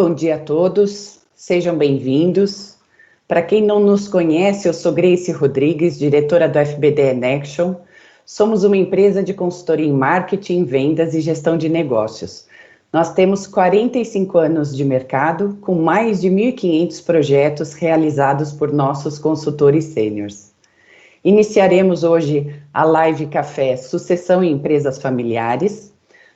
Bom dia a todos, sejam bem-vindos. Para quem não nos conhece, eu sou Grace Rodrigues, diretora do FBDE Nexion. Somos uma empresa de consultoria em marketing, vendas e gestão de negócios. Nós temos 45 anos de mercado, com mais de 1.500 projetos realizados por nossos consultores sêniors. Iniciaremos hoje a live Café Sucessão em Empresas Familiares.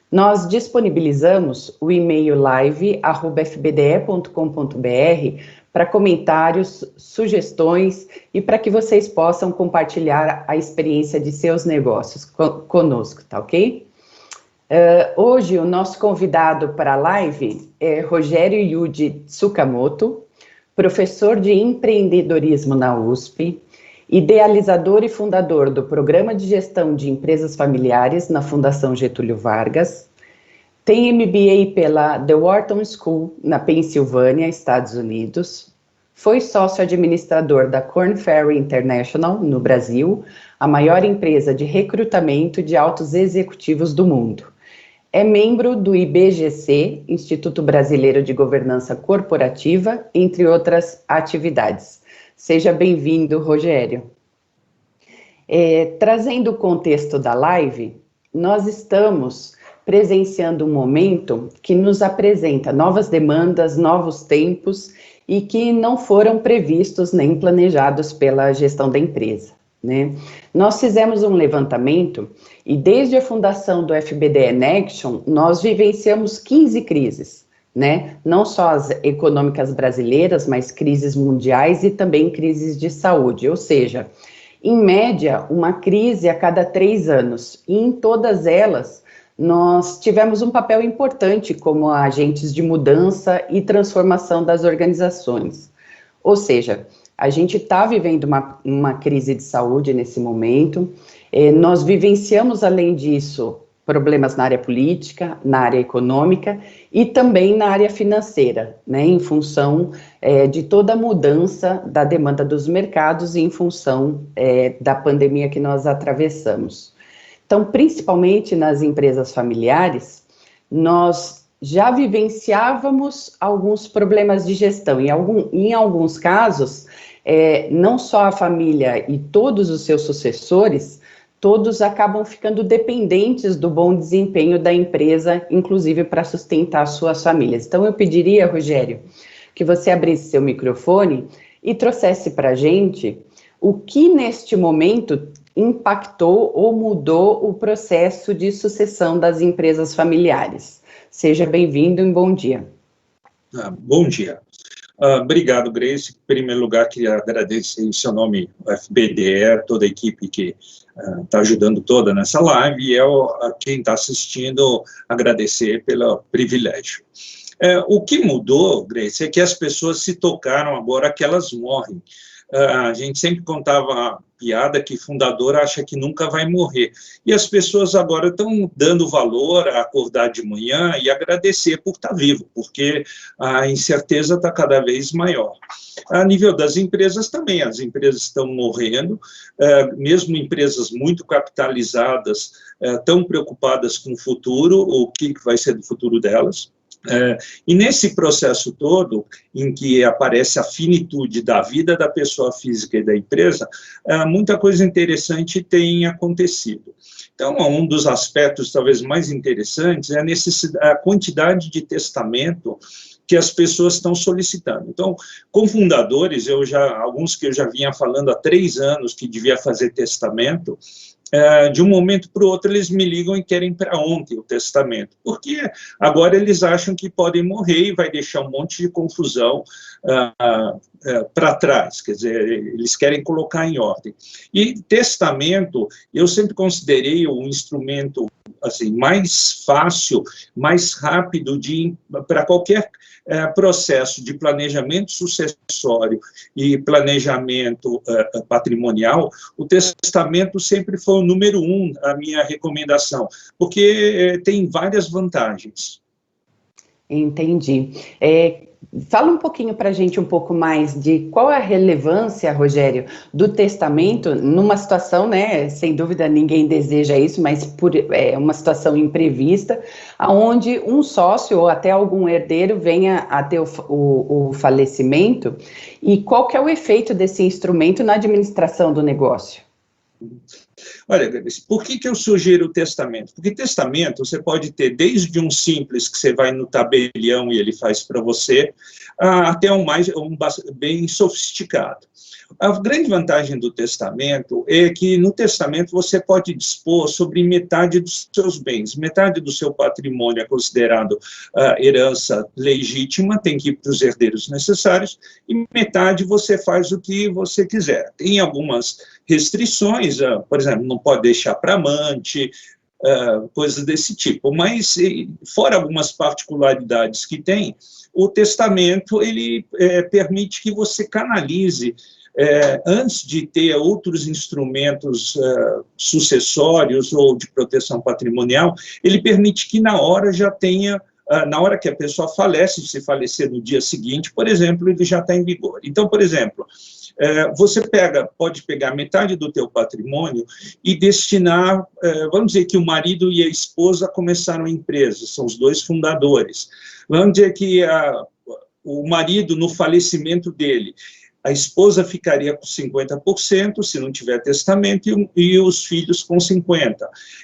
Nós disponibilizamos o e-mail live@fbde.com.br para comentários, sugestões e para que vocês possam compartilhar a experiência de seus negócios conosco, tá ok? Hoje o nosso convidado para a live é Rogério Yuji Tsukamoto, professor de empreendedorismo na USP, idealizador e fundador do Programa de Gestão de Empresas Familiares na Fundação Getúlio Vargas, tem MBA pela The Wharton School, na Pensilvânia, Estados Unidos, foi sócio administrador da Korn Ferry International, no Brasil, a maior empresa de recrutamento de altos executivos do mundo. É membro do IBGC, Instituto Brasileiro de Governança Corporativa, entre outras atividades. Seja bem-vindo, Rogério. Trazendo o contexto da live, nós estamos presenciando um momento que nos apresenta novas demandas, novos tempos e que não foram previstos nem planejados pela gestão da empresa, né? Nós fizemos um levantamento e desde a fundação do FBDE Nexion, nós vivenciamos 15 crises, né? Não só as econômicas brasileiras, mas crises mundiais e também crises de saúde, ou seja, em média, uma crise a cada 3 anos, e em todas elas, nós tivemos um papel importante como agentes de mudança e transformação das organizações. Ou seja, a gente está vivendo uma crise de saúde nesse momento, nós vivenciamos, além disso, problemas na área política, na área econômica e também na área financeira, né, em função de toda a mudança da demanda dos mercados e em função da pandemia que nós atravessamos. Então, principalmente nas empresas familiares, nós já vivenciávamos alguns problemas de gestão, e em alguns casos, não só a família e todos os seus sucessores, todos acabam ficando dependentes do bom desempenho da empresa, inclusive para sustentar suas famílias. Então, eu pediria, Rogério, que você abrisse seu microfone e trouxesse para a gente o que, neste momento, impactou ou mudou o processo de sucessão das empresas familiares. Seja bem-vindo e bom dia. Bom dia. Obrigado, Grace. Em primeiro lugar, queria agradecer em seu nome o FBDE, toda a equipe que está ajudando toda nessa live, e a quem está assistindo, agradecer pelo privilégio. O que mudou, Grace, é que as pessoas se tocaram agora que elas morrem. A gente sempre contava a piada que fundador acha que nunca vai morrer. E as pessoas agora estão dando valor a acordar de manhã e agradecer por estar vivo, porque a incerteza está cada vez maior. A nível das empresas também, as empresas estão morrendo, mesmo empresas muito capitalizadas estão preocupadas com o futuro, o que vai ser do futuro delas. E nesse processo todo, em que aparece a finitude da vida da pessoa física e da empresa, muita coisa interessante tem acontecido. Então, um dos aspectos talvez mais interessantes é a quantidade de testamento que as pessoas estão solicitando. Então, com fundadores, alguns que eu já vinha falando há 3 anos que devia fazer testamento, de um momento para o outro eles me ligam e querem para ontem o testamento, porque agora eles acham que podem morrer e vai deixar um monte de confusão para trás, quer dizer, eles querem colocar em ordem. E testamento, eu sempre considerei um instrumento assim, mais fácil, mais rápido para qualquer processo de planejamento sucessório e planejamento patrimonial. O testamento sempre foi o número 1, a minha recomendação, porque tem várias vantagens. Entendi. Fala um pouquinho para a gente um pouco mais de qual é a relevância, Rogério, do testamento numa situação, né, sem dúvida ninguém deseja isso, mas por uma situação imprevista, onde um sócio ou até algum herdeiro venha a ter o falecimento, e qual que é o efeito desse instrumento na administração do negócio? Olha, por que eu sugiro o testamento? Porque testamento você pode ter desde um simples que você vai no tabelião e ele faz para você, até um bem sofisticado. A grande vantagem do testamento é que no testamento você pode dispor sobre metade dos seus bens. Metade do seu patrimônio é considerado herança legítima, tem que ir para os herdeiros necessários, e metade você faz o que você quiser. Tem algumas restrições, por exemplo, não pode deixar para amante, coisas desse tipo, mas fora algumas particularidades que tem, o testamento ele permite que você canalize antes de ter outros instrumentos sucessórios ou de proteção patrimonial, ele permite que na hora já tenha, na hora que a pessoa falece, se falecer no dia seguinte, por exemplo, ele já está em vigor. Então, por exemplo, você pode pegar metade do teu patrimônio e destinar, vamos dizer que o marido e a esposa começaram a empresa, são os dois fundadores. Vamos dizer que o marido, no falecimento dele, a esposa ficaria com 50%, se não tiver testamento, e os filhos com 50%.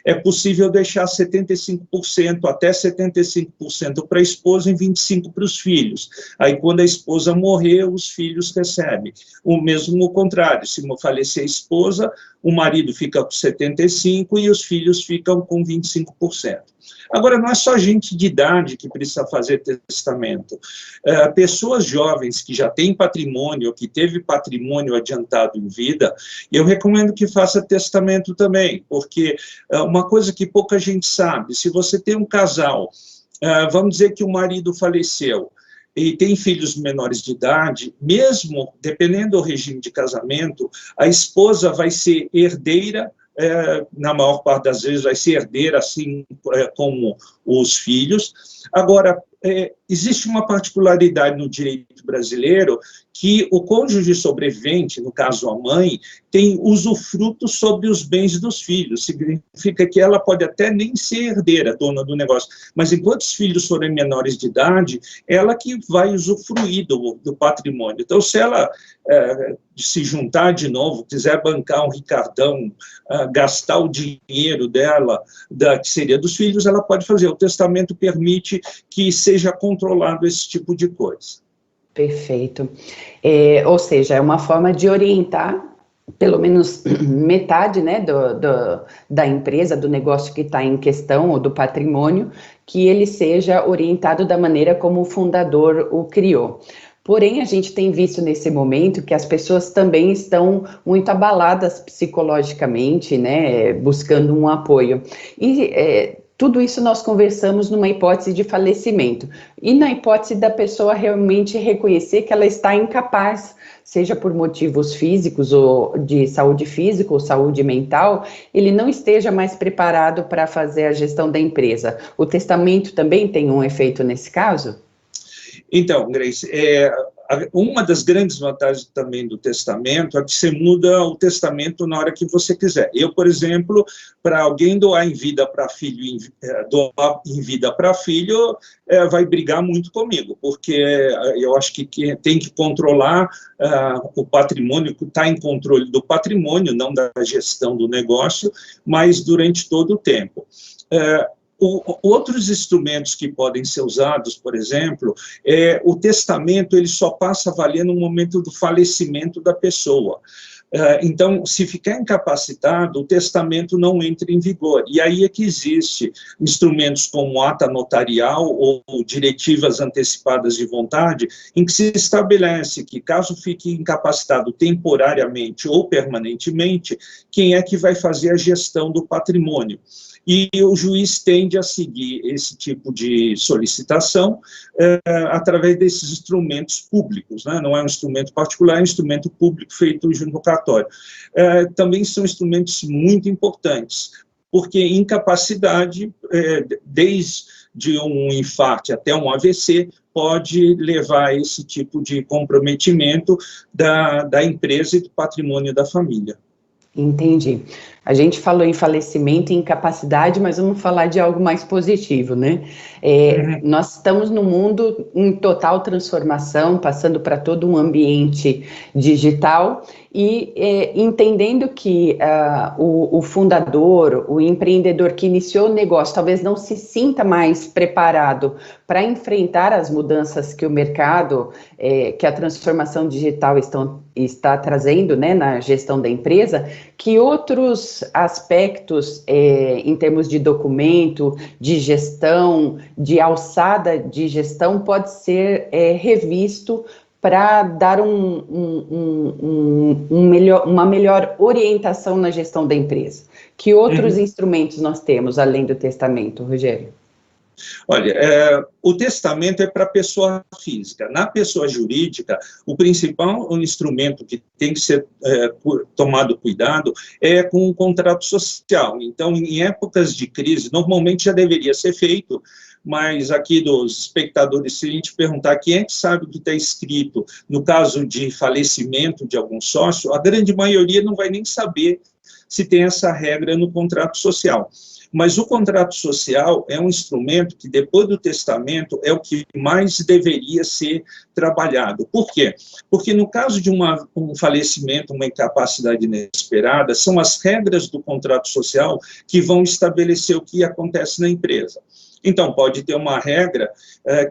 É possível deixar 75%, até 75% para a esposa e 25% para os filhos. Aí, quando a esposa morrer, os filhos recebem. O mesmo contrário, se falecer a esposa, o marido fica com 75% e os filhos ficam com 25%. Agora, não é só gente de idade que precisa fazer testamento. Pessoas jovens que já têm patrimônio, ou que teve patrimônio adiantado em vida, eu recomendo que faça testamento também, porque uma coisa que pouca gente sabe, se você tem um casal, vamos dizer que o marido faleceu, e tem filhos menores de idade, mesmo dependendo do regime de casamento, a esposa vai ser herdeira, na maior parte das vezes vai ser herdeira, assim como os filhos. Agora, existe uma particularidade no direito brasileiro que o cônjuge sobrevivente, no caso a mãe, tem usufruto sobre os bens dos filhos. Significa que ela pode até nem ser herdeira, dona do negócio, mas enquanto os filhos forem menores de idade, ela que vai usufruir do patrimônio. Então, se ela se juntar de novo, quiser bancar um Ricardão, gastar o dinheiro dela, que seria dos filhos, ela pode fazer. O testamento permite que seja controlado esse tipo de coisa. Perfeito. Ou seja, é uma forma de orientar pelo menos metade, né, da empresa, do negócio que está em questão, ou do patrimônio, que ele seja orientado da maneira como o fundador o criou. Porém, a gente tem visto nesse momento que as pessoas também estão muito abaladas psicologicamente, né, buscando um apoio. E tudo isso nós conversamos numa hipótese de falecimento. E na hipótese da pessoa realmente reconhecer que ela está incapaz, seja por motivos físicos ou de saúde física ou saúde mental, ele não esteja mais preparado para fazer a gestão da empresa. O testamento também tem um efeito nesse caso? Então, Grace, uma das grandes vantagens também do testamento é que você muda o testamento na hora que você quiser. Eu, por exemplo, para alguém doar em vida para filho, doar em vida para filho, vai brigar muito comigo, porque eu acho que tem que controlar o patrimônio, está em controle do patrimônio, não da gestão do negócio, mas durante todo o tempo. Outros instrumentos que podem ser usados, por exemplo, o testamento ele só passa a valer no momento do falecimento da pessoa. Então, se ficar incapacitado, o testamento não entra em vigor. E aí é que existe instrumentos como ata notarial ou diretivas antecipadas de vontade, em que se estabelece que, caso fique incapacitado temporariamente ou permanentemente, quem é que vai fazer a gestão do patrimônio. E o juiz tende a seguir esse tipo de solicitação através desses instrumentos públicos, né? Não é um instrumento particular, é um instrumento público feito junto ao cartório. Também são instrumentos muito importantes, porque incapacidade, desde um infarto até um AVC, pode levar a esse tipo de comprometimento da empresa e do patrimônio da família. Entendi. A gente falou em falecimento e incapacidade, mas vamos falar de algo mais positivo, né? Nós estamos num mundo em total transformação, passando para todo um ambiente digital e entendendo que o fundador, o empreendedor que iniciou o negócio, talvez não se sinta mais preparado para enfrentar as mudanças que o mercado, que a transformação digital está trazendo, né, na gestão da empresa, que outros aspectos em termos de documento, de gestão, de alçada de gestão pode ser revisto para dar uma melhor orientação na gestão da empresa. Que outros instrumentos nós temos além do testamento, Rogério? Olha, o testamento é para a pessoa física. Na pessoa jurídica, o principal instrumento que tem que ser tomado cuidado é com o contrato social. Então, em épocas de crise, normalmente já deveria ser feito, mas aqui dos espectadores, se a gente perguntar quem é que sabe o que está escrito no caso de falecimento de algum sócio, a grande maioria não vai nem saber se tem essa regra no contrato social. Mas o contrato social é um instrumento que, depois do testamento, é o que mais deveria ser trabalhado. Por quê? Porque no caso de um falecimento, uma incapacidade inesperada, são as regras do contrato social que vão estabelecer o que acontece na empresa. Então, pode ter uma regra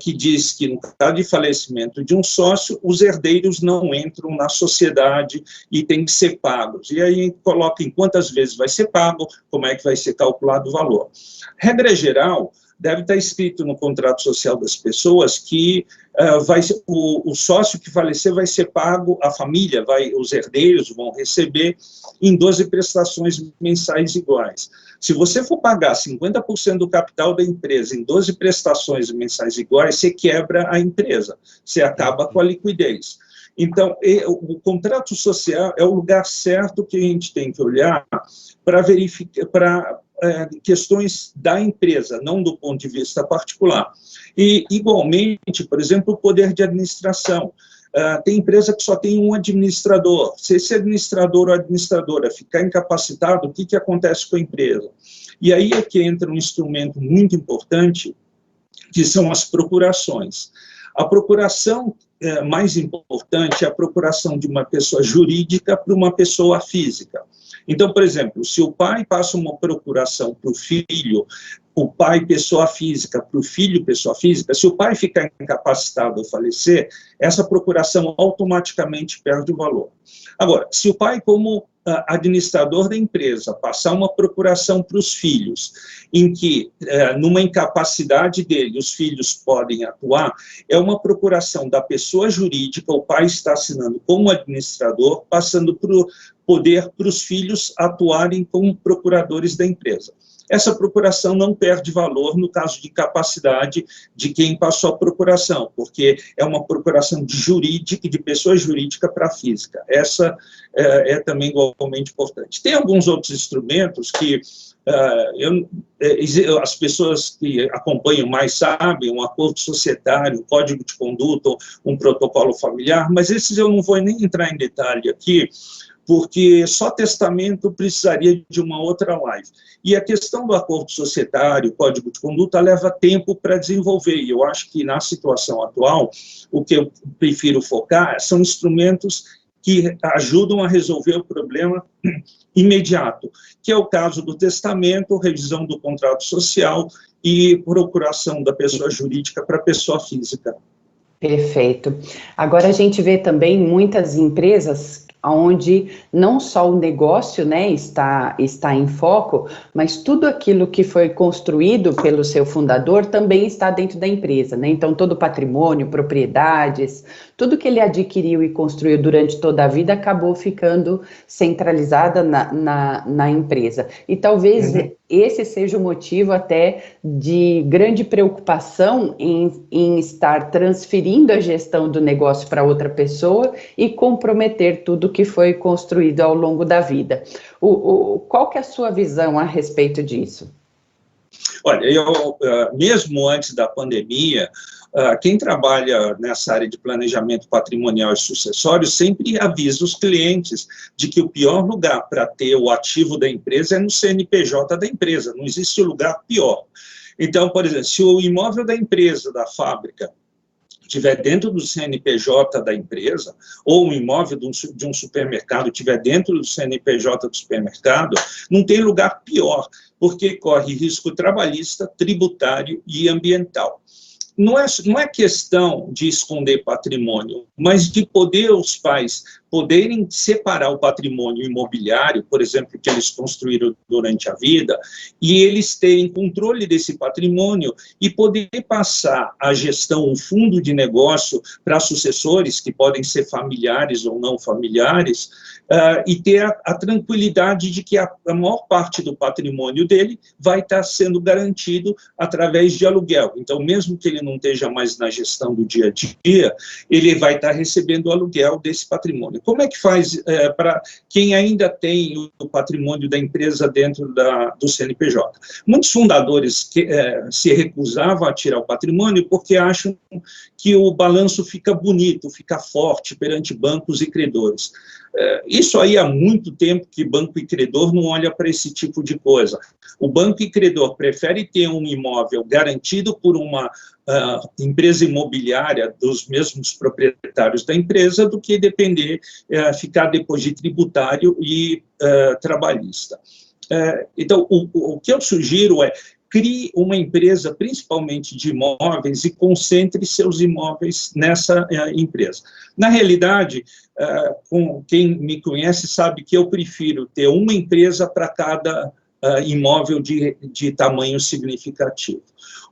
que diz que, no caso de falecimento de um sócio, os herdeiros não entram na sociedade e têm que ser pagos. E aí coloca em quantas vezes vai ser pago, como é que vai ser calculado o valor. Regra geral, deve estar escrito no contrato social das pessoas que o sócio que falecer vai ser pago, a família, os herdeiros vão receber em 12 prestações mensais iguais. Se você for pagar 50% do capital da empresa em 12 prestações mensais iguais, você quebra a empresa, você acaba com a liquidez. Então, o contrato social é o lugar certo que a gente tem que olhar para verificar, para questões da empresa, não do ponto de vista particular. E, igualmente, por exemplo, o poder de administração. Tem empresa que só tem um administrador. Se esse administrador ou administradora ficar incapacitado, o que acontece com a empresa? E aí é que entra um instrumento muito importante, que são as procurações. A procuração mais importante é a procuração de uma pessoa jurídica para uma pessoa física. Então, por exemplo, se o pai passa uma procuração para o filho, o pai, pessoa física, para o filho, pessoa física, se o pai ficar incapacitado ou falecer, essa procuração automaticamente perde o valor. Agora, se o pai, como administrador da empresa, passar uma procuração para os filhos, em que, numa incapacidade dele, os filhos podem atuar, é uma procuração da pessoa jurídica, o pai está assinando como administrador, passando poder para os filhos atuarem como procuradores da empresa. Essa procuração não perde valor no caso de incapacidade de quem passou a procuração, porque é uma procuração de pessoa jurídica para física. Essa é também igualmente importante. Tem alguns outros instrumentos que as pessoas que acompanham mais sabem, um acordo societário, um código de conduta, um protocolo familiar, mas esses eu não vou nem entrar em detalhe aqui, porque só testamento precisaria de uma outra live. E a questão do acordo societário, código de conduta, leva tempo para desenvolver, e eu acho que na situação atual, o que eu prefiro focar são instrumentos que ajudam a resolver o problema imediato, que é o caso do testamento, revisão do contrato social e procuração da pessoa jurídica para a pessoa física. Perfeito. Agora a gente vê também muitas empresas onde não só o negócio, né, está em foco, mas tudo aquilo que foi construído pelo seu fundador também está dentro da empresa, né? Então, todo o patrimônio, propriedades, tudo que ele adquiriu e construiu durante toda a vida acabou ficando centralizada na empresa. E talvez esse seja o motivo até de grande preocupação em estar transferindo a gestão do negócio para outra pessoa e comprometer tudo que foi construído ao longo da vida. Qual que é a sua visão a respeito disso? Olha, mesmo antes da pandemia, Quem trabalha nessa área de planejamento patrimonial e sucessório sempre avisa os clientes de que o pior lugar para ter o ativo da empresa é no CNPJ da empresa, não existe lugar pior. Então, por exemplo, se o imóvel da empresa, da fábrica, estiver dentro do CNPJ da empresa, ou o imóvel de um supermercado estiver dentro do CNPJ do supermercado, não tem lugar pior, porque corre risco trabalhista, tributário e ambiental. Não é questão de esconder patrimônio, mas de poder os pais poderem separar o patrimônio imobiliário, por exemplo, que eles construíram durante a vida, e eles terem controle desse patrimônio e poder passar a gestão, o fundo de negócio para sucessores, que podem ser familiares ou não familiares, e ter a tranquilidade de que a maior parte do patrimônio dele vai estar sendo garantido através de aluguel. Então, mesmo que ele não esteja mais na gestão do dia a dia, ele vai estar recebendo o aluguel desse patrimônio. Como é que faz para quem ainda tem o patrimônio da empresa dentro do CNPJ? Muitos fundadores se recusavam a tirar o patrimônio porque acham que o balanço fica bonito, fica forte perante bancos e credores. Isso aí há muito tempo que banco e credor não olha para esse tipo de coisa. O banco e credor prefere ter um imóvel garantido por uma empresa imobiliária dos mesmos proprietários da empresa do que depender, ficar depois de tributário e trabalhista. Então, o que eu sugiro é crie uma empresa, principalmente de imóveis, e concentre seus imóveis nessa empresa. Na realidade, quem me conhece sabe que eu prefiro ter uma empresa para cada imóvel de tamanho significativo.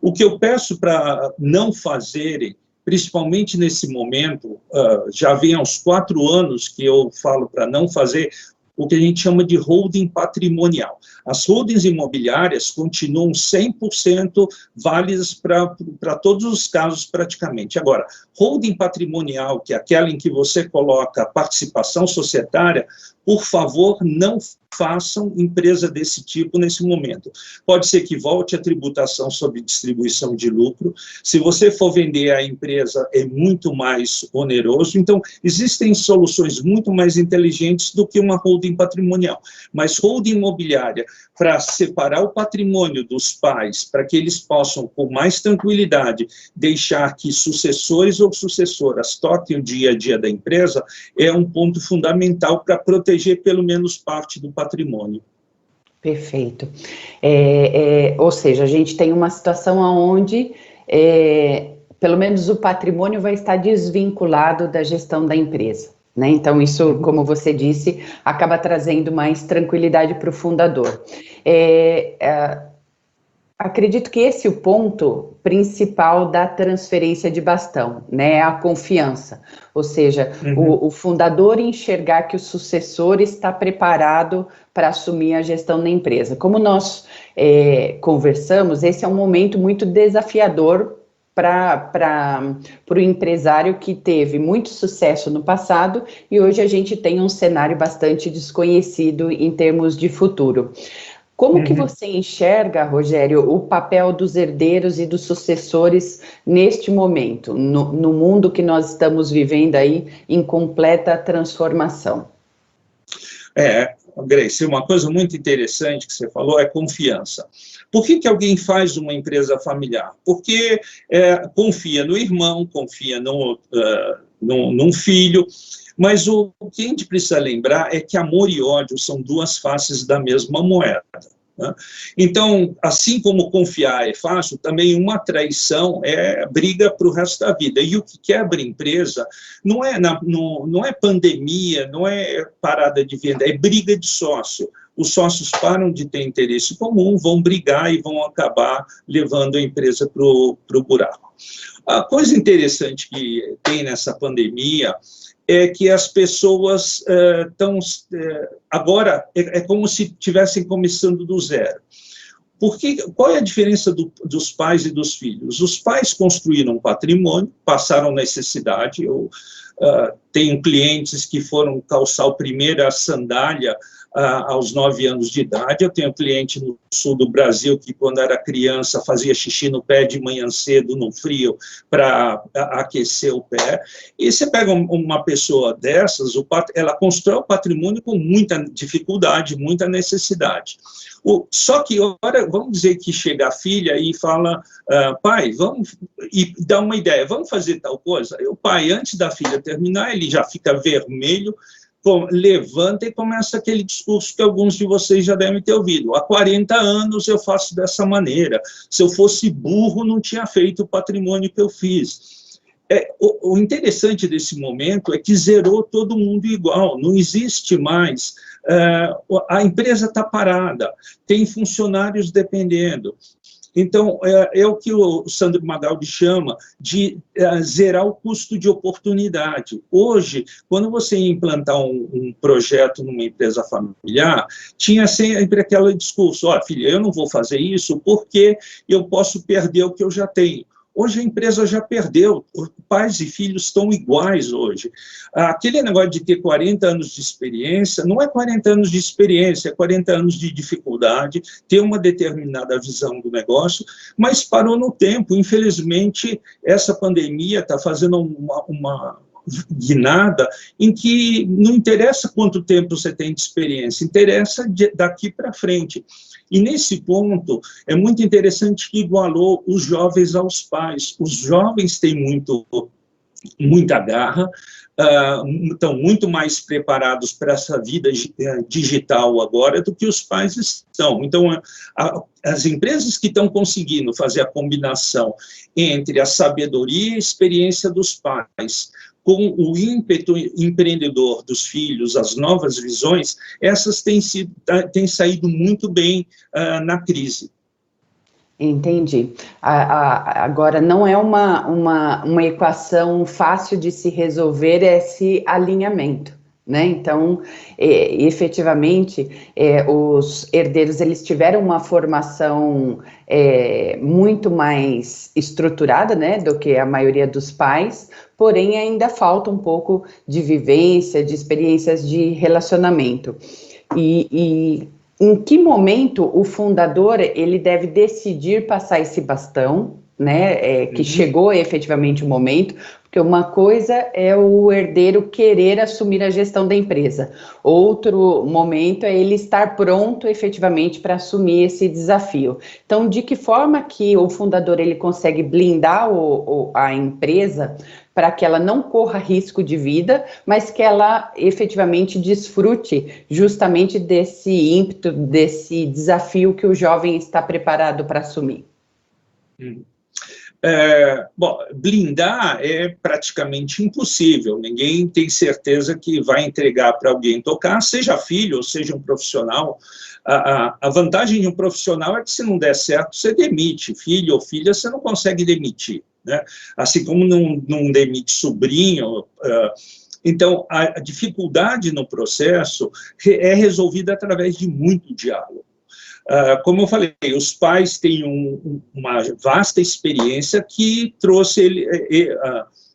O que eu peço para não fazerem, principalmente nesse momento, já vem há uns 4 anos que eu falo para não fazer o que a gente chama de holding patrimonial. As holdings imobiliárias continuam 100% válidas para todos os casos praticamente. Agora, holding patrimonial, que é aquela em que você coloca participação societária, por favor, não façam empresa desse tipo nesse momento. Pode ser que volte a tributação sobre distribuição de lucro. Se você for vender a empresa, é muito mais oneroso. Então, existem soluções muito mais inteligentes do que uma holding patrimonial. Mas holding imobiliária, para separar o patrimônio dos pais, para que eles possam, com mais tranquilidade, deixar que sucessores ou sucessoras toquem o dia a dia da empresa, é um ponto fundamental para proteger pelo menos parte do patrimônio. Perfeito. Ou seja, a gente tem uma situação onde, pelo menos o patrimônio vai estar desvinculado da gestão da empresa, né? Então, isso, como você disse, acaba trazendo mais tranquilidade para o fundador. Acredito que esse é o ponto principal da transferência de bastão, né? A confiança, ou seja, o fundador enxergar que o sucessor está preparado para assumir a gestão da empresa. Como nós conversamos, esse é um momento muito desafiador para o empresário que teve muito sucesso no passado e hoje a gente tem um cenário bastante desconhecido em termos de futuro. Como que você enxerga, Rogério, o papel dos herdeiros e dos sucessores neste momento, no mundo que nós estamos vivendo aí em completa transformação? Grace, uma coisa muito interessante que você falou é confiança. Por que alguém faz uma empresa familiar? Porque confia no irmão, confia num filho, mas o que a gente precisa lembrar é que amor e ódio são 2 faces da mesma moeda. Né? Então, assim como confiar é fácil, também uma traição é briga para o resto da vida. E o que quebra a empresa não é pandemia, não é parada de venda, é briga de sócio. Os sócios param de ter interesse comum, vão brigar e vão acabar levando a empresa para o buraco. A coisa interessante que tem nessa pandemia é que as pessoas estão... agora, é como se estivessem começando do zero. Qual é a diferença dos pais e dos filhos? Os pais construíram patrimônio, passaram necessidade. Eu tenho clientes que foram calçar a primeira sandália aos 9 anos de idade. Eu tenho um cliente no sul do Brasil que, quando era criança, fazia xixi no pé de manhã cedo, no frio, para aquecer o pé. E você pega uma pessoa dessas, ela constrói o patrimônio com muita dificuldade, muita necessidade. Só que, ora, vamos dizer que chega a filha e fala, pai, vamos, e dá uma ideia, vamos fazer tal coisa? E o pai, antes da filha terminar, ele já fica vermelho, levanta e começa aquele discurso que alguns de vocês já devem ter ouvido. Há 40 anos eu faço dessa maneira. Se eu fosse burro, não tinha feito o patrimônio que eu fiz. O interessante desse momento é que zerou todo mundo igual, não existe mais. A empresa está parada, tem funcionários dependendo. Então, é o que o Sandro Magaldi chama de zerar o custo de oportunidade. Hoje, quando você ia implantar um projeto numa empresa familiar, tinha sempre aquele discurso, filha, eu não vou fazer isso porque eu posso perder o que eu já tenho. Hoje a empresa já perdeu, pais e filhos estão iguais hoje. Aquele negócio de ter 40 anos de experiência, não é 40 anos de experiência, é 40 anos de dificuldade, ter uma determinada visão do negócio, mas parou no tempo. Infelizmente, essa pandemia está fazendo uma guinada em que não interessa quanto tempo você tem de experiência, interessa daqui para frente. E, nesse ponto, é muito interessante que igualou os jovens aos pais. Os jovens têm muita garra, estão muito mais preparados para essa vida digital agora do que os pais estão. Então, as empresas que estão conseguindo fazer a combinação entre a sabedoria e a experiência dos pais, com o ímpeto empreendedor dos filhos, as novas visões, essas têm saído muito bem na crise. Entendi. Agora, não é uma equação fácil de se resolver esse alinhamento, né? Então, efetivamente, os herdeiros, eles tiveram uma formação muito mais estruturada, né, do que a maioria dos pais, porém ainda falta um pouco de vivência, de experiências de relacionamento. E em que momento o fundador ele deve decidir passar esse bastão, né, que chegou efetivamente o momento, porque uma coisa é o herdeiro querer assumir a gestão da empresa, outro momento é ele estar pronto efetivamente para assumir esse desafio. Então, de que forma que o fundador ele consegue blindar a empresa para que ela não corra risco de vida, mas que ela efetivamente desfrute justamente desse ímpeto, desse desafio que o jovem está preparado para assumir? Bom, blindar é praticamente impossível, ninguém tem certeza que vai entregar para alguém tocar, seja filho ou seja um profissional. A vantagem de um profissional é que, se não der certo, você demite. Filho ou filha, você não consegue demitir, né? Assim como não demite sobrinho. Então, a dificuldade no processo é resolvida através de muito diálogo. Como eu falei, os pais têm uma vasta experiência que trouxe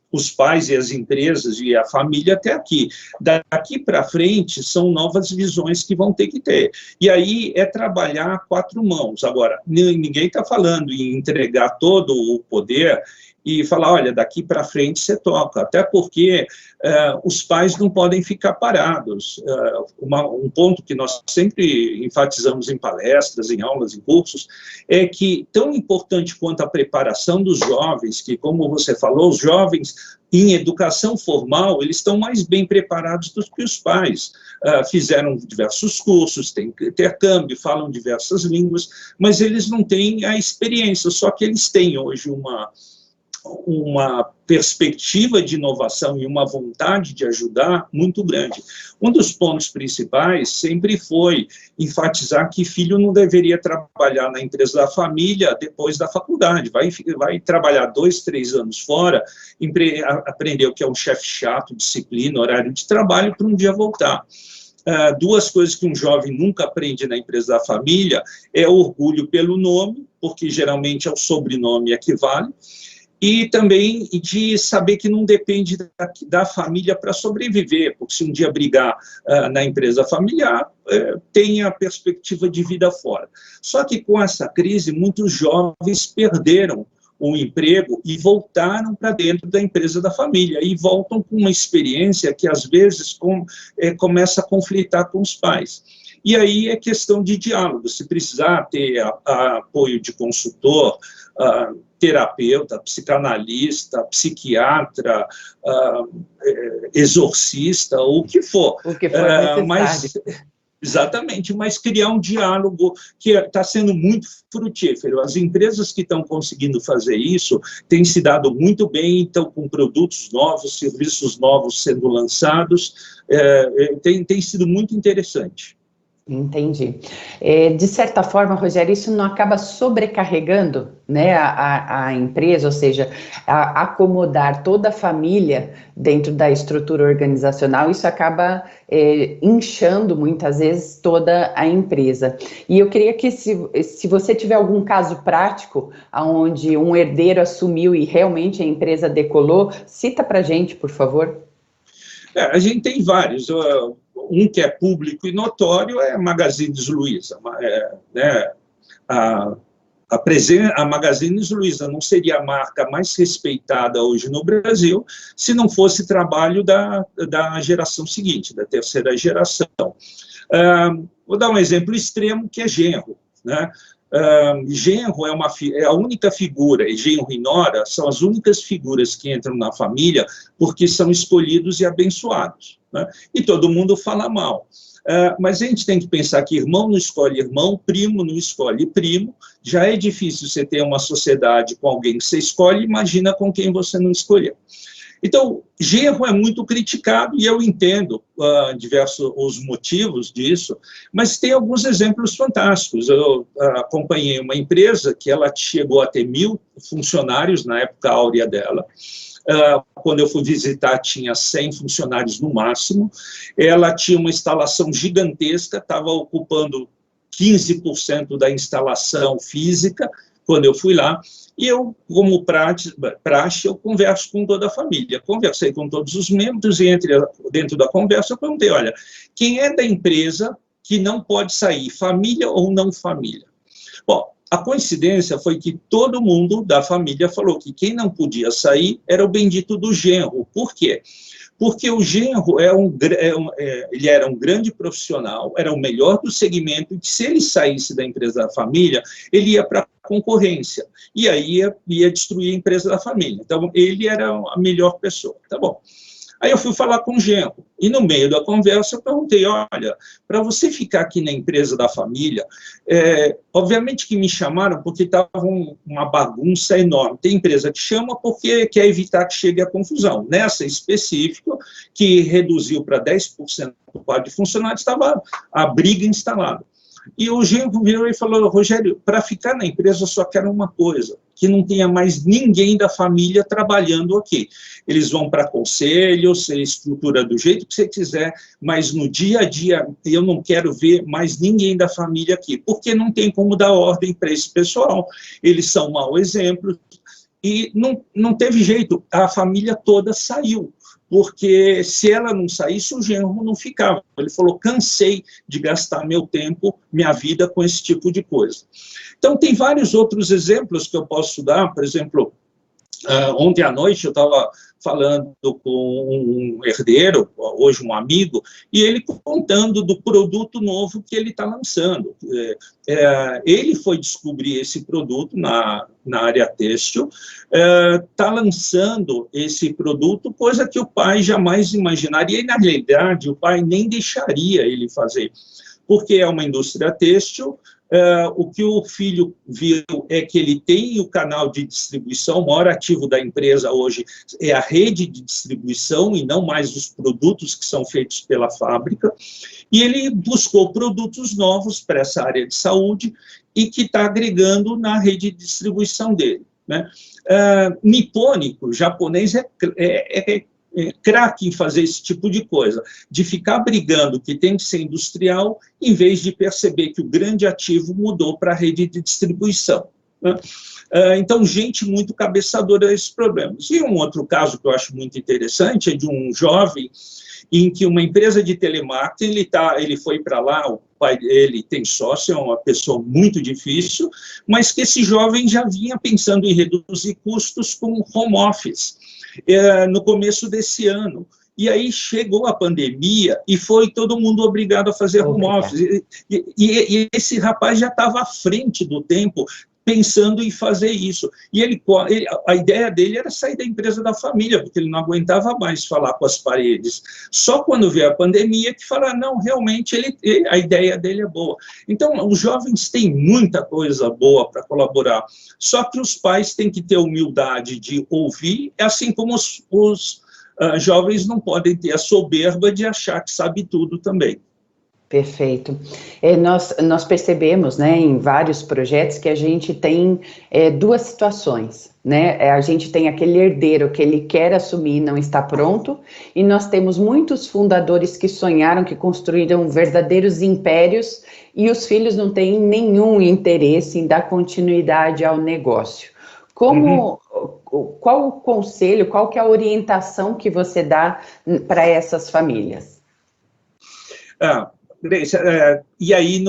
os pais e as empresas e a família até aqui. Daqui para frente, são novas visões que vão ter que ter. E aí é trabalhar a 4 mãos. Agora, ninguém está falando em entregar todo o poder e falar, olha, daqui para frente você toca, até porque os pais não podem ficar parados. Um ponto que nós sempre enfatizamos em palestras, em aulas, em cursos, é que, tão importante quanto a preparação dos jovens, que, como você falou, os jovens em educação formal, eles estão mais bem preparados do que os pais. Fizeram diversos cursos, têm intercâmbio, falam diversas línguas, mas eles não têm a experiência, só que eles têm hoje uma perspectiva de inovação e uma vontade de ajudar muito grande. Um dos pontos principais sempre foi enfatizar que filho não deveria trabalhar na empresa da família depois da faculdade, vai trabalhar 2, 3 anos fora, aprender o que é um chefe chato, disciplina, horário de trabalho, para um dia voltar. 2 coisas que um jovem nunca aprende na empresa da família é orgulho pelo nome, porque geralmente é o sobrenome que vale, e também de saber que não depende da família para sobreviver, porque se um dia brigar na empresa familiar, tem a perspectiva de vida fora. Só que com essa crise, muitos jovens perderam o emprego e voltaram para dentro da empresa da família, e voltam com uma experiência que, às vezes, começa a conflitar com os pais. E aí é questão de diálogo, se precisar ter apoio de consultor, terapeuta, psicanalista, psiquiatra, exorcista, ou o que for. O que for necessário. Mas, exatamente, mas criar um diálogo que está sendo muito frutífero. As empresas que estão conseguindo fazer isso têm se dado muito bem, estão com produtos novos, serviços novos sendo lançados, tem sido muito interessante. Entendi. De certa forma, Rogério, isso não acaba sobrecarregando, né, a empresa, ou seja, acomodar toda a família dentro da estrutura organizacional, isso acaba inchando muitas vezes toda a empresa. E eu queria que, se você tiver algum caso prático, onde um herdeiro assumiu e realmente a empresa decolou, cita para a gente, por favor. A gente tem vários. Um que é público e notório é a Magazine Luiza. Né? A Magazine Luiza não seria a marca mais respeitada hoje no Brasil se não fosse trabalho da geração seguinte, da terceira geração. Vou dar um exemplo extremo, que é genro. Né? Genro é a única figura, e genro e nora são as únicas figuras que entram na família porque são escolhidos e abençoados, né? E todo mundo fala mal. Mas a gente tem que pensar que irmão não escolhe irmão, primo não escolhe primo. Já é difícil você ter uma sociedade com alguém que você escolhe, imagina com quem você não escolheu. Então, genro é muito criticado, e eu entendo diversos os motivos disso, mas tem alguns exemplos fantásticos. Eu acompanhei uma empresa que ela chegou a ter 1.000 funcionários na época áurea dela. Quando eu fui visitar, tinha 100 funcionários no máximo. Ela tinha uma instalação gigantesca, estava ocupando 15% da instalação física, quando eu fui lá. E eu, como praxe, eu converso com toda a família. Conversei com todos os membros e dentro da conversa eu perguntei, olha, quem é da empresa que não pode sair, família ou não família? Bom, a coincidência foi que todo mundo da família falou que quem não podia sair era o bendito do genro. Por quê? Porque o genro ele era um grande profissional, era o melhor do segmento, e que se ele saísse da empresa da família, ele ia para a concorrência, e aí ia destruir a empresa da família. Então, ele era a melhor pessoa. Tá bom. Aí eu fui falar com o genro, e no meio da conversa eu perguntei, olha, para você ficar aqui na empresa da família, obviamente que me chamaram porque estava uma bagunça enorme. Tem empresa que chama porque quer evitar que chegue a confusão. Nessa específica, que reduziu para 10% do quadro de funcionários, estava a briga instalada. E o genro virou e falou, Rogério, para ficar na empresa eu só quero uma coisa, que não tenha mais ninguém da família trabalhando aqui. Eles vão para conselho, você estrutura do jeito que você quiser, mas no dia a dia eu não quero ver mais ninguém da família aqui, porque não tem como dar ordem para esse pessoal, eles são mau exemplo, e não teve jeito, a família toda saiu. Porque se ela não saísse, o genro não ficava. Ele falou, cansei de gastar meu tempo, minha vida com esse tipo de coisa. Então, tem vários outros exemplos que eu posso dar. Por exemplo, ontem à noite eu estava falando com um herdeiro, hoje um amigo, e ele contando do produto novo que ele está lançando. Ele foi descobrir esse produto na área têxtil, está lançando esse produto, coisa que o pai jamais imaginaria, e na realidade o pai nem deixaria ele fazer, porque é uma indústria têxtil. O que o filho viu é que ele tem o canal de distribuição, o maior ativo da empresa hoje é a rede de distribuição e não mais os produtos que são feitos pela fábrica, e ele buscou produtos novos para essa área de saúde e que está agregando na rede de distribuição dele, né? Nipônico, japonês, craque em fazer esse tipo de coisa, de ficar brigando que tem que ser industrial, em vez de perceber que o grande ativo mudou para a rede de distribuição, né? Então, gente muito cabeçadora a esses problemas. E um outro caso que eu acho muito interessante é de um jovem em que uma empresa de telemarketing, ele foi para lá, o pai dele tem sócio, é uma pessoa muito difícil, mas que esse jovem já vinha pensando em reduzir custos com home office no começo desse ano. E aí chegou a pandemia e foi todo mundo obrigado a fazer home office. E esse rapaz já estava à frente do tempo, pensando em fazer isso. E a ideia dele era sair da empresa da família, porque ele não aguentava mais falar com as paredes. Só quando veio a pandemia que falaram, não, realmente a ideia dele é boa. Então, os jovens têm muita coisa boa para colaborar, só que os pais têm que ter humildade de ouvir, assim como os jovens não podem ter a soberba de achar que sabe tudo também. Perfeito. Nós percebemos, né, em vários projetos que a gente tem duas situações, né? A gente tem aquele herdeiro que ele quer assumir e não está pronto, e nós temos muitos fundadores que sonharam, que construíram verdadeiros impérios, e os filhos não têm nenhum interesse em dar continuidade ao negócio. Qual o conselho, qual que é a orientação que você dá para essas famílias? E aí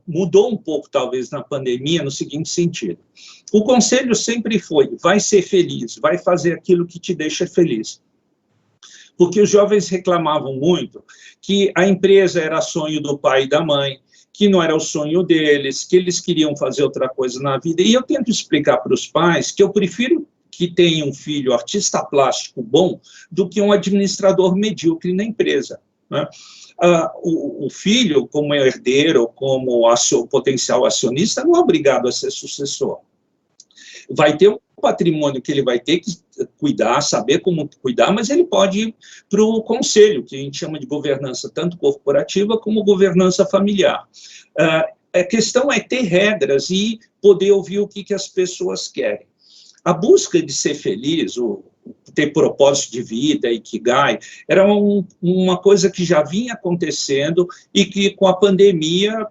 mudou um pouco, talvez, na pandemia, no seguinte sentido. O conselho sempre foi, vai ser feliz, vai fazer aquilo que te deixa feliz. Porque os jovens reclamavam muito que a empresa era sonho do pai e da mãe, que não era o sonho deles, que eles queriam fazer outra coisa na vida. E eu tento explicar para os pais que eu prefiro que tenha um filho artista plástico bom do que um administrador medíocre na empresa, né? O filho, como herdeiro, como potencial acionista, não é obrigado a ser sucessor. Vai ter um patrimônio que ele vai ter que cuidar, saber como cuidar, mas ele pode ir para o conselho, que a gente chama de governança tanto corporativa como governança familiar. A questão é ter regras e poder ouvir o que as pessoas querem. A busca de ser feliz, ter propósito de vida, Ikigai, era uma coisa que já vinha acontecendo e que com a pandemia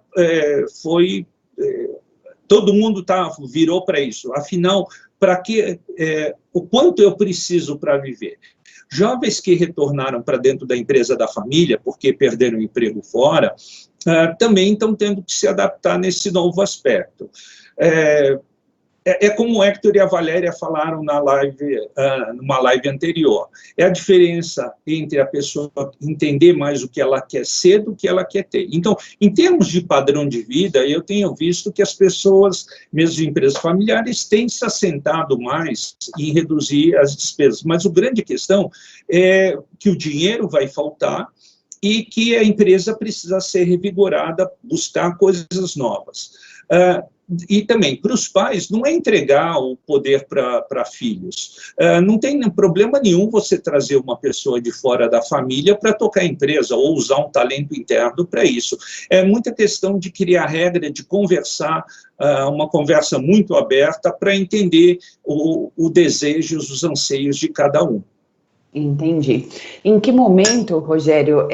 todo mundo virou para isso. Afinal, o quanto eu preciso para viver? Jovens que retornaram para dentro da empresa da família, porque perderam o emprego fora, também estão tendo que se adaptar nesse novo aspecto. Como o Hector e a Valéria falaram numa live anterior. É a diferença entre a pessoa entender mais o que ela quer ser do que ela quer ter. Então, em termos de padrão de vida, eu tenho visto que as pessoas, mesmo de empresas familiares, têm se assentado mais em reduzir as despesas. Mas a grande questão é que o dinheiro vai faltar e que a empresa precisa ser revigorada, buscar coisas novas. E também, para os pais, não é entregar o poder para filhos. Não tem problema nenhum você trazer uma pessoa de fora da família para tocar a empresa ou usar um talento interno para isso. É muita questão de criar regra, de conversar, uma conversa muito aberta para entender o desejo, os anseios de cada um. Entendi. Em que momento, Rogério,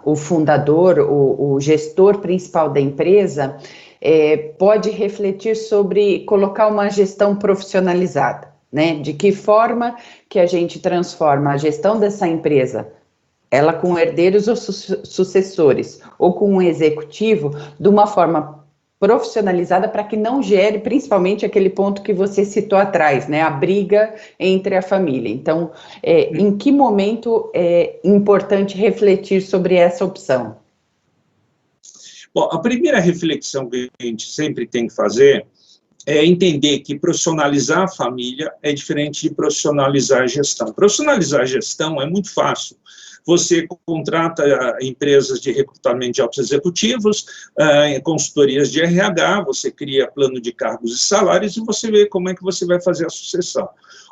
o fundador, o gestor principal da empresa, pode refletir sobre colocar uma gestão profissionalizada, né? De que forma que a gente transforma a gestão dessa empresa, ela com herdeiros ou sucessores, ou com um executivo, de uma forma profissionalizada para que não gere, principalmente aquele ponto que você citou atrás, né, a briga entre a família. Então, em que momento é importante refletir sobre essa opção? Bom, a primeira reflexão que a gente sempre tem que fazer é entender que profissionalizar a família é diferente de profissionalizar a gestão. Profissionalizar a gestão é muito fácil. Você contrata empresas de recrutamento de altos executivos, consultorias de RH, você cria plano de cargos e salários e você vê como é que você vai fazer a sucessão.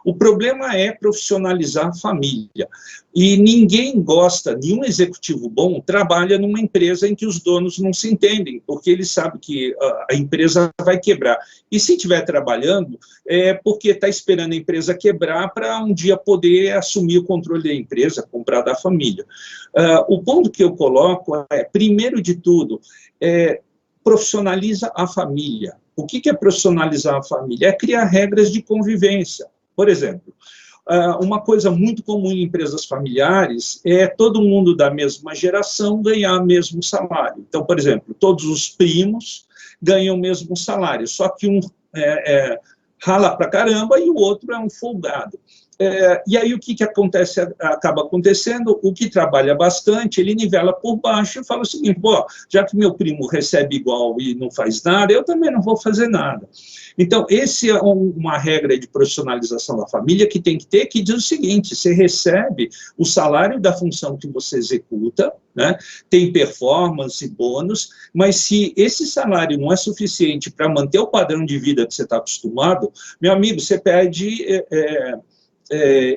O problema é profissionalizar a família. E ninguém gosta, nenhum executivo bom trabalha numa empresa em que os donos não se entendem, porque ele sabe que a empresa vai quebrar. E se estiver trabalhando, é porque está esperando a empresa quebrar para um dia poder assumir o controle da empresa, comprar da família. O ponto que eu coloco é, primeiro de tudo, profissionaliza a família. O que é profissionalizar a família? É criar regras de convivência. Por exemplo, uma coisa muito comum em empresas familiares é todo mundo da mesma geração ganhar o mesmo salário. Então, por exemplo, todos os primos ganham o mesmo salário, só que um rala pra caramba e o outro é um folgado. E aí o que acontece, acaba acontecendo? O que trabalha bastante, ele nivela por baixo e fala o seguinte: pô, já que meu primo recebe igual e não faz nada, eu também não vou fazer nada. Então, esse é uma regra de profissionalização da família que tem que ter, que diz o seguinte: você recebe o salário da função que você executa, né? Tem performance e bônus, mas se esse salário não é suficiente para manter o padrão de vida que você está acostumado, meu amigo, você pede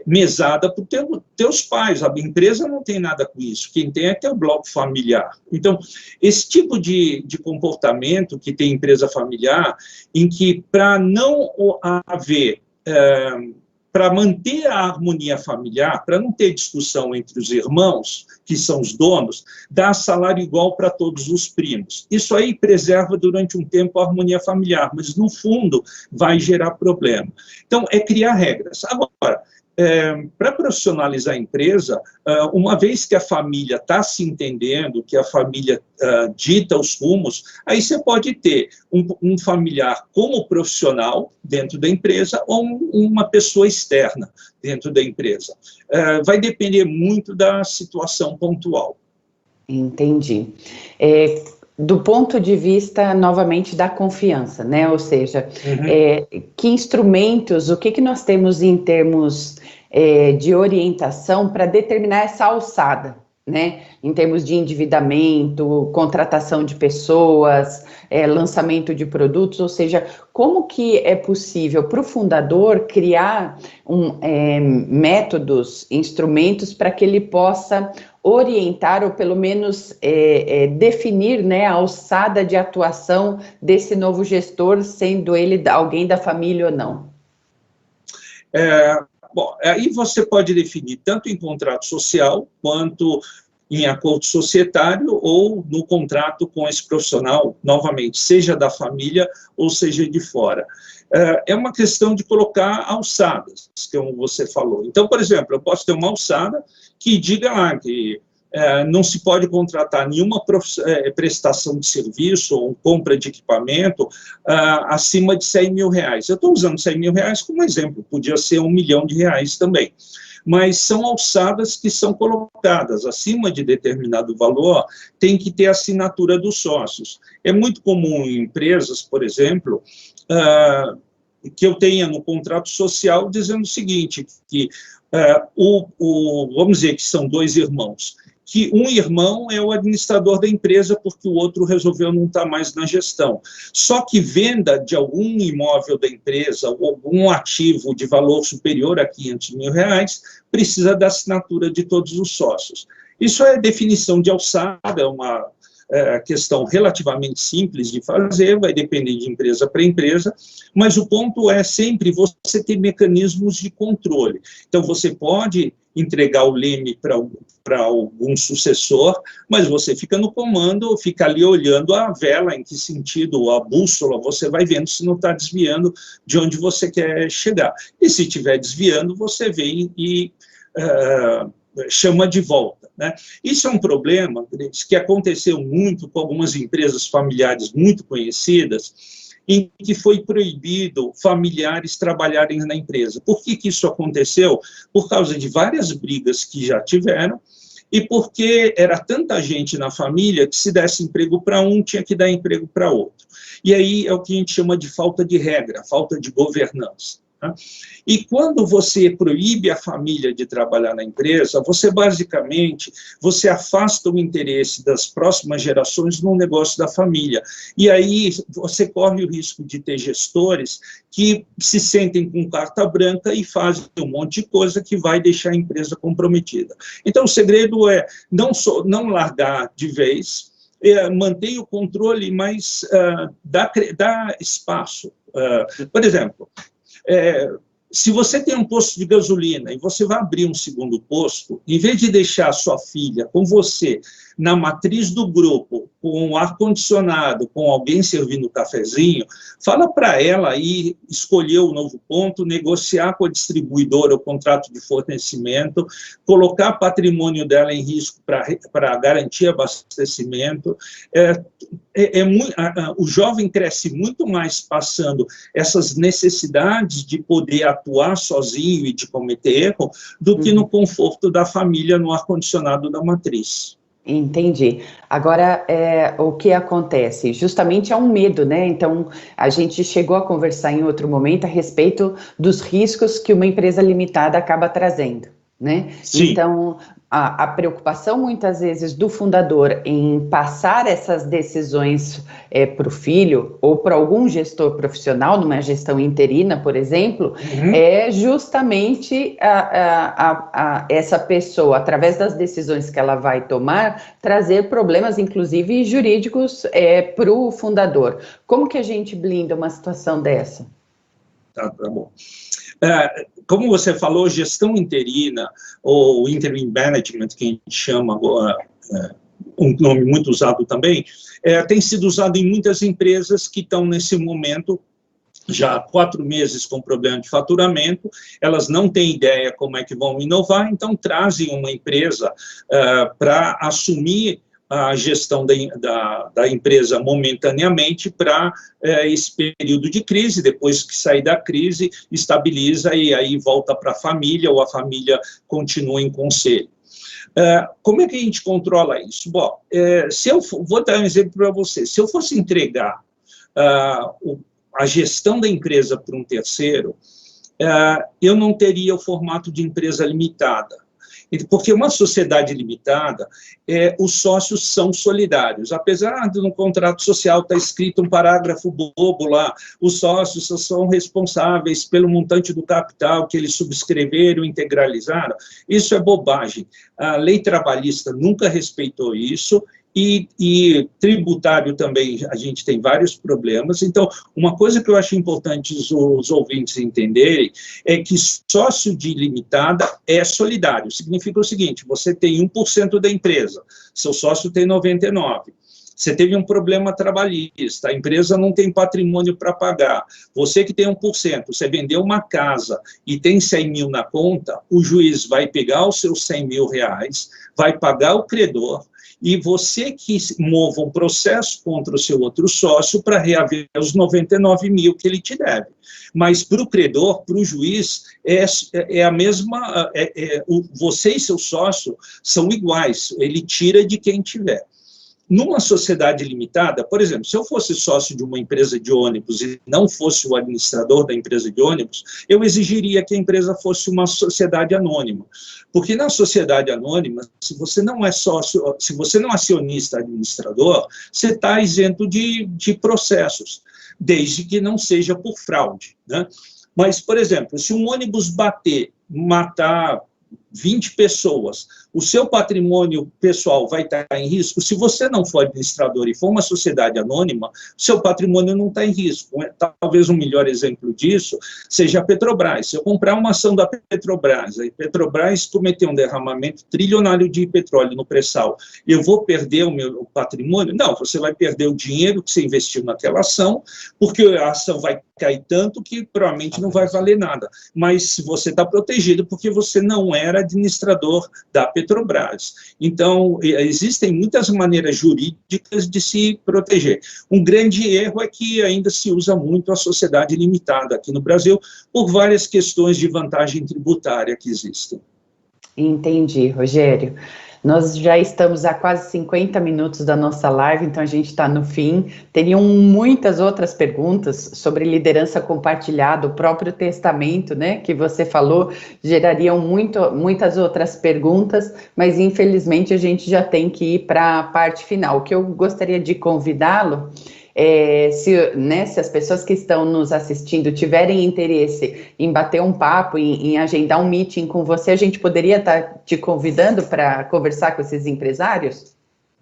mesada para os teus pais. A empresa não tem nada com isso, quem tem é teu bloco familiar. Então, esse tipo de comportamento que tem empresa familiar, em que para não haver, para manter a harmonia familiar, para não ter discussão entre os irmãos, que são os donos, dá salário igual para todos os primos. Isso aí preserva durante um tempo a harmonia familiar, mas no fundo vai gerar problema. Então, é criar regras. Agora, para profissionalizar a empresa, uma vez que a família está se entendendo, que a família dita os rumos, aí você pode ter um familiar como profissional dentro da empresa ou uma pessoa externa dentro da empresa. Vai depender muito da situação pontual. Entendi. Do ponto de vista, novamente, da confiança, né? Ou seja, que instrumentos, o que nós temos em termos de orientação para determinar essa alçada, né? Em termos de endividamento, contratação de pessoas, lançamento de produtos, ou seja, como que é possível para o fundador criar métodos, instrumentos para que ele possa orientar ou pelo menos definir, né, a alçada de atuação desse novo gestor, sendo ele alguém da família ou não? Bom, aí você pode definir tanto em contrato social, quanto em acordo societário, ou no contrato com esse profissional, novamente, seja da família ou seja de fora. É uma questão de colocar alçadas, como você falou. Então, por exemplo, eu posso ter uma alçada que diga lá que não se pode contratar nenhuma prestação de serviço ou compra de equipamento acima de R$100 mil. Eu estou usando R$100 mil como exemplo, podia ser R$1 milhão também. Mas são alçadas que são colocadas acima de determinado valor, tem que ter assinatura dos sócios. É muito comum em empresas, por exemplo, que eu tenha no contrato social dizendo o seguinte, que vamos dizer que são dois irmãos, que um irmão é o administrador da empresa porque o outro resolveu não estar mais na gestão. Só que venda de algum imóvel da empresa ou algum ativo de valor superior a R$500 mil precisa da assinatura de todos os sócios. Isso é definição de alçada, é uma questão relativamente simples de fazer, vai depender de empresa para empresa, mas o ponto é sempre você ter mecanismos de controle. Então, você pode entregar o leme para algum sucessor, mas você fica no comando, fica ali olhando a vela, em que sentido, a bússola, você vai vendo se não está desviando de onde você quer chegar. E se estiver desviando, você vem e chama de volta. Né? Isso é um problema que aconteceu muito com algumas empresas familiares muito conhecidas, em que foi proibido familiares trabalharem na empresa. Por que isso aconteceu? Por causa de várias brigas que já tiveram, e porque era tanta gente na família que se desse emprego para um, tinha que dar emprego para outro. E aí é o que a gente chama de falta de regra, falta de governança. E quando você proíbe a família de trabalhar na empresa, você basicamente afasta o interesse das próximas gerações no negócio da família. E aí você corre o risco de ter gestores que se sentem com carta branca e fazem um monte de coisa que vai deixar a empresa comprometida. Então, o segredo é não largar de vez, manter o controle, mas dá espaço. Por exemplo, se você tem um posto de gasolina e você vai abrir um segundo posto, em vez de deixar a sua filha com você na matriz do grupo, com ar-condicionado, com alguém servindo cafezinho, fala para ela ir escolher o novo ponto, negociar com a distribuidora o contrato de fornecimento, colocar patrimônio dela em risco para garantir abastecimento. O jovem cresce muito mais passando essas necessidades de poder atuar sozinho e de cometer erro, do que no conforto da família, no ar-condicionado da matriz. Entendi. Agora, o que acontece? Justamente é um medo, né? Então, a gente chegou a conversar em outro momento a respeito dos riscos que uma empresa limitada acaba trazendo, né? Sim. Então, a preocupação, muitas vezes, do fundador em passar essas decisões para o filho ou para algum gestor profissional, numa gestão interina, por exemplo, é justamente essa pessoa, através das decisões que ela vai tomar, trazer problemas, inclusive jurídicos, para o fundador. Como que a gente blinda uma situação dessa? Tá bom. Como você falou, gestão interina, ou interim management, que a gente chama agora, um nome muito usado também, tem sido usado em muitas empresas que estão nesse momento, já há 4 meses com problema de faturamento, elas não têm ideia como é que vão inovar, então trazem uma empresa para assumir a gestão da empresa momentaneamente para esse período de crise. Depois que sair da crise, estabiliza e aí volta para a família, ou a família continua em conselho. Como é que a gente controla isso? Bom, vou dar um exemplo para você. Se eu fosse entregar a gestão da empresa para um terceiro, eu não teria o formato de empresa limitada. Porque uma sociedade limitada, os sócios são solidários. Apesar de no contrato social estar escrito um parágrafo bobo lá, os sócios são responsáveis pelo montante do capital que eles subscreveram, integralizaram, isso é bobagem. A lei trabalhista nunca respeitou isso, e tributário também, a gente tem vários problemas. Então, uma coisa que eu acho importante os ouvintes entenderem é que sócio de limitada é solidário. Significa o seguinte: você tem 1% da empresa, seu sócio tem 99%. Você teve um problema trabalhista, a empresa não tem patrimônio para pagar, você que tem 1%, você vendeu uma casa e tem 100 mil na conta, o juiz vai pegar os seus 100 mil reais, vai pagar o credor, e você que mova um processo contra o seu outro sócio para reaver os 99 mil que ele te deve. Mas para o credor, para o juiz, é a mesma, você e seu sócio são iguais, ele tira de quem tiver. Numa sociedade limitada, por exemplo, se eu fosse sócio de uma empresa de ônibus e não fosse o administrador da empresa de ônibus, eu exigiria que a empresa fosse uma sociedade anônima. Porque na sociedade anônima, se você não é sócio, se você não é acionista administrador, você está isento de processos, desde que não seja por fraude, né? Mas, por exemplo, se um ônibus matar 20 pessoas, o seu patrimônio pessoal vai estar em risco. Se você não for administrador e for uma sociedade anônima, seu patrimônio não está em risco. Talvez um melhor exemplo disso seja a Petrobras. Se eu comprar uma ação da Petrobras, a Petrobras cometeu um derramamento trilionário de petróleo no pré-sal, eu vou perder o meu patrimônio? Não, você vai perder o dinheiro que você investiu naquela ação, porque a ação vai cair tanto que provavelmente não vai valer nada. Mas você está protegido porque você não era administrador da Petrobras. Então, existem muitas maneiras jurídicas de se proteger. Um grande erro é que ainda se usa muito a sociedade limitada aqui no Brasil, por várias questões de vantagem tributária que existem. Entendi, Rogério. Nós já estamos a quase 50 minutos da nossa live, então a gente está no fim. Teriam muitas outras perguntas sobre liderança compartilhada, o próprio testamento, né, que você falou, gerariam muitas outras perguntas, mas infelizmente a gente já tem que ir para a parte final. O que eu gostaria de convidá-lo se as pessoas que estão nos assistindo tiverem interesse em bater um papo, em agendar um meeting com você, a gente poderia estar te convidando para conversar com esses empresários?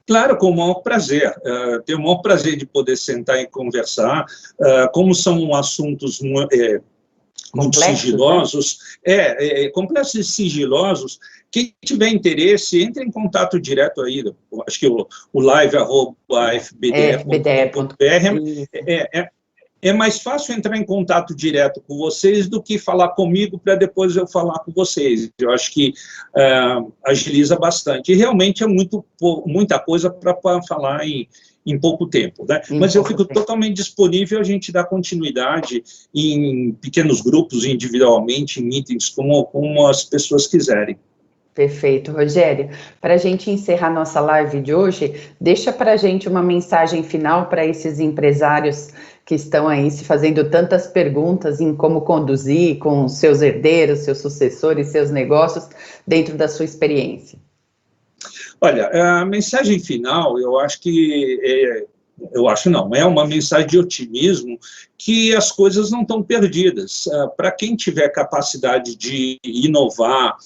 Claro, com o maior prazer. Tenho o maior prazer de poder sentar e conversar. Como são assuntos muito sigilosos, complexos e sigilosos, Quem tiver interesse, entre em contato direto aí, acho que o live@fbde.com.br é mais fácil entrar em contato direto com vocês do que falar comigo para depois eu falar com vocês. Eu acho que agiliza bastante. E realmente é muita coisa para falar em pouco tempo, né? Mas eu fico totalmente disponível, a gente dá continuidade em pequenos grupos, individualmente, em meetings, como as pessoas quiserem. Perfeito, Rogério. Para a gente encerrar nossa live de hoje, deixa para a gente uma mensagem final para esses empresários que estão aí se fazendo tantas perguntas em como conduzir com seus herdeiros, seus sucessores, seus negócios, dentro da sua experiência. Olha, a mensagem final, eu acho que... é uma mensagem de otimismo, que as coisas não estão perdidas. Para quem tiver capacidade de inovar,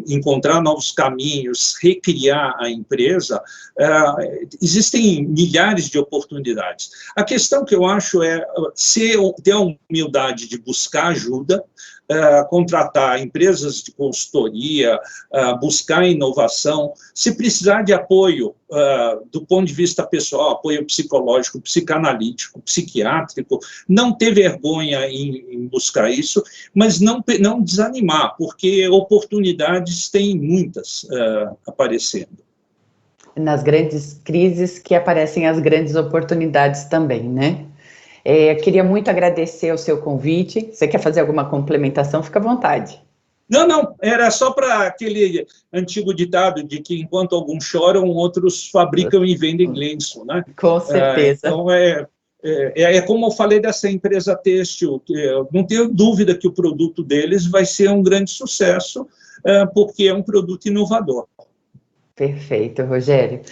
encontrar novos caminhos, recriar a empresa, existem milhares de oportunidades. A questão que eu acho é ter a humildade de buscar ajuda, contratar empresas de consultoria, buscar inovação, se precisar de apoio do ponto de vista pessoal, apoio psicológico, psicanalítico, psiquiátrico, não ter vergonha em buscar isso, mas não desanimar, porque oportunidades tem muitas aparecendo. Nas grandes crises que aparecem as grandes oportunidades também, né? Queria muito agradecer o seu convite. Você quer fazer alguma complementação? Fica à vontade. Não, era só para aquele antigo ditado de que enquanto alguns choram, outros fabricam e vendem lenço, né? Com certeza. Então, como eu falei dessa empresa têxtil, eu não tenho dúvida que o produto deles vai ser um grande sucesso, porque é um produto inovador. Perfeito, Rogério.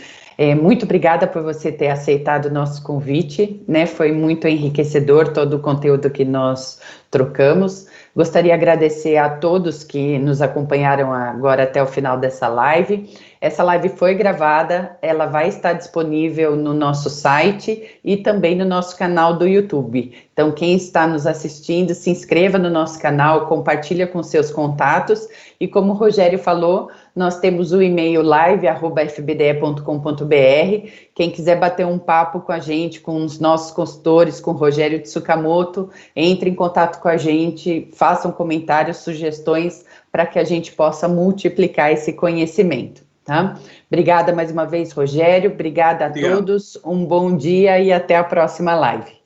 Muito obrigada por você ter aceitado o nosso convite, né? Foi muito enriquecedor todo o conteúdo que nós trocamos. Gostaria de agradecer a todos que nos acompanharam agora até o final dessa live. Essa live foi gravada, ela vai estar disponível no nosso site e também no nosso canal do YouTube. Então, quem está nos assistindo, se inscreva no nosso canal, compartilha com seus contatos e, como o Rogério falou, nós temos o e-mail live@fbde.com.br. Quem quiser bater um papo com a gente, com os nossos consultores, com o Rogério Tsukamoto, entre em contato com a gente, façam comentários, sugestões, para que a gente possa multiplicar esse conhecimento. Tá? Obrigada mais uma vez, Rogério. Obrigada a todos. Um bom dia e até a próxima live.